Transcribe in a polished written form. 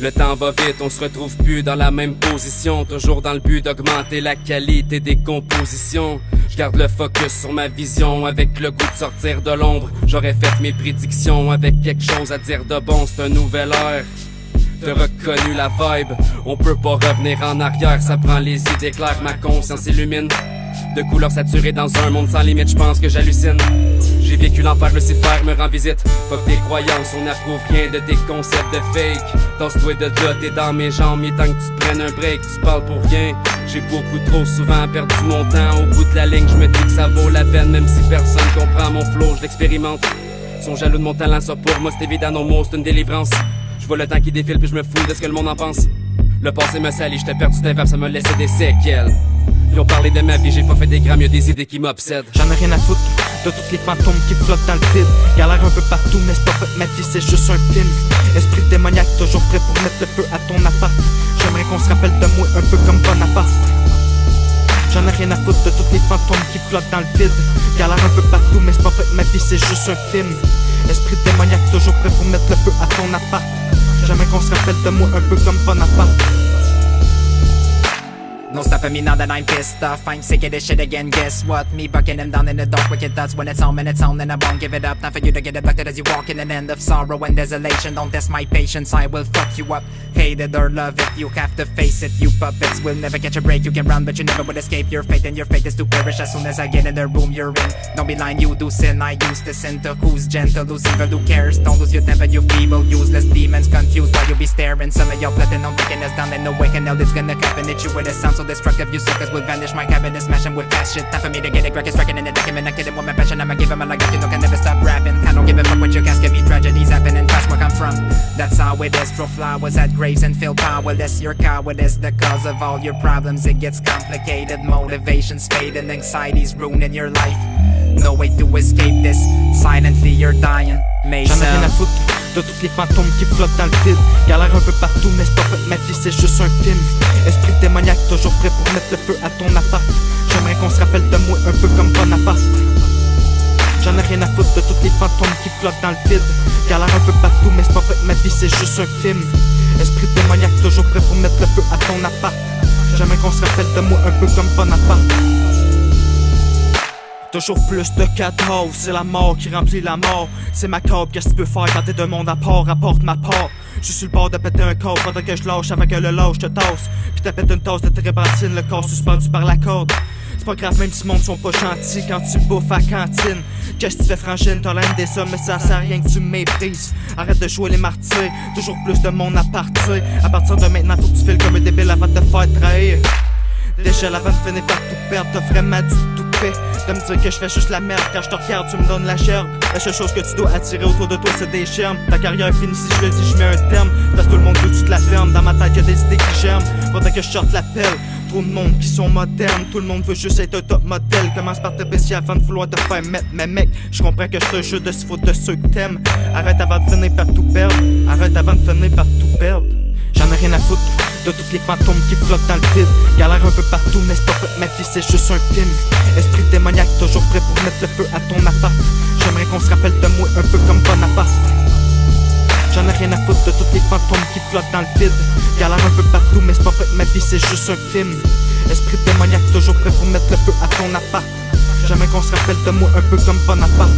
Le temps va vite, on se retrouve plus dans la même position. Toujours dans le but d'augmenter la qualité des compositions. Je garde le focus sur ma vision, avec le goût de sortir de l'ombre. J'aurais fait mes prédictions, avec quelque chose à dire de bon. C'est une nouvelle ère, t'as reconnu la vibe. On peut pas revenir en arrière, ça prend les idées claires. Ma conscience illumine, de couleurs saturées dans un monde sans limite. J'pense que j'hallucine. J'ai vécu l'enfer, Lucifer me rend visite. Fuck tes croyances, on approuve rien de tes concepts de fake. Tasse-toi de là, t'es dans mes jambes, il est temps que tu te prennes un break. Tu parles pour rien, j'ai beaucoup trop souvent perdu mon temps. Au bout de la ligne, je me dis que ça vaut la peine. Même si personne comprend mon flow, je l'expérimente. Ils sont jaloux de mon talent, ça pour moi c'est évident, nos mots c'est une délivrance. Je vois le temps qui défile puis je me fous de ce que le monde en pense. Le passé me salit, j'étais perdu d'un verbe, ça me laissait des séquelles. Ils ont parlé de ma vie, j'ai pas fait des grammes, y'a des idées qui m'obsèdent. J'en ai rien à foutre de tous les fantômes qui flottent dans le vide. Galère un peu partout, mais c'est pas fait, ma vie c'est juste un film. Esprit démoniaque, toujours prêt pour mettre le feu à ton appart. J'aimerais qu'on se rappelle de moi un peu comme Bonaparte. J'en ai rien à foutre de tous les fantômes qui flottent dans le vide. Galère un peu partout, mais c'est pas fait, ma vie c'est juste un film. Esprit démoniaque, toujours prêt pour mettre le feu à ton appart. J'aimerais qu'on se rappelle de moi un peu comme Bonaparte. No stopping me now that I'm pissed off. I'm sick of this shit again, guess what? Me bucking him down in the dark, wicked thoughts. When it's on, and I won't give it up. Time for you to get abducted as you walk in an end of sorrow and desolation. Don't test my patience, I will fuck you up. Hate it or love it, you have to face it. You puppets will never catch a break. You can run, but you never will escape your fate. And your fate is to perish as soon as I get in the room you're in. Don't be lying, you do sin. I used to sin to who's gentle, who's evil, who cares. Don't lose your temper, you feeble, useless demons. Confused while you be staring. Some of y'all plotting on taking us down. And no way in hell it's gonna happen. Hit you with a sound so destructive, you suckers will vanish. My cabinet smashing with fast shit. Time for me to get it crack, striking in the document. I kill it with my passion, I'ma give him a like you know can never stop rapping. I don't give a fuck what your casket be. Tragedies happening fast where I'm from. That's how it is. Throw flowers at graves and feel powerless. Your cowardice the cause of all your problems. It gets complicated. Motivations fade and anxiety's ruining your life. No way to escape this. Silently you're dying. J'en ai rien à foutre de tous les fantômes qui flottent dans le vide. Galère un peu partout, mais c'est pas fait, ma vie c'est juste un film. Esprit démoniaque, toujours prêt pour mettre le feu à ton appart. J'aimerais qu'on se rappelle de moi un peu comme Bonaparte. J'en ai rien à foutre de tous les fantômes qui flottent dans le vide. Galère un peu partout, mais c'est pas fait, ma vie c'est juste un film. Esprit démoniaque, toujours prêt pour mettre le feu à ton appart. J'aimerais qu'on se rappelle de moi un peu comme Bonaparte. Toujours plus de cadeaux, c'est la mort qui remplit la mort. C'est ma cope, qu'est-ce que tu peux faire quand t'es de monde à part, apporte ma part. Je suis sur le bord de péter un corps, faudrait que je lâche avant que le lâche te tasse. Puis t'as pété une tasse de térébenthine, le corps suspendu par la corde. C'est pas grave même si le monde sont pas gentils quand tu bouffes à cantine. Qu'est-ce que tu fais frangine, t'as l'aime des hommes mais ça sert à rien que tu me méprises. Arrête de jouer les martyrs, toujours plus de monde à partir. À partir de maintenant faut que tu files comme un débile avant de te faire trahir. Déjà avant de finir par tout perdre, t'as vraiment du toupet. De me dire que je fais juste la merde, quand je te regarde tu me donnes la gerbe. La seule chose que tu dois attirer autour de toi c'est des germes. Ta carrière est finie si je le dis, je mets un terme. Parce que tout le monde veut que tu te la fermes, dans ma tête y'a des idées qui germent. Faudrait que je sorte l'appel, trop de monde qui sont modernes. Tout le monde veut juste être un top modèle. Commence par te baisser avant de vouloir te faire mettre. Mais mec, je comprends que c'est un jeu de se foutre de ceux que t'aimes. Arrête avant de finir par tout perdre, arrête avant de finir par tout perdre. J'en ai rien à foutre de tous les fantômes qui flottent dans le vide. Galère un peu partout, mais c'est pas fait, ma vie c'est juste un film. Esprit démoniaque, toujours prêt pour mettre le feu à ton appart. J'aimerais qu'on se rappelle de moi un peu comme Bonaparte. J'en ai rien à foutre de tous les fantômes qui flottent dans le vide. Galère un peu partout, mais c'est pas fait, ma vie c'est juste un film. Esprit démoniaque, toujours prêt pour mettre le feu à ton appart. J'aimerais qu'on se rappelle de moi un peu comme Bonaparte.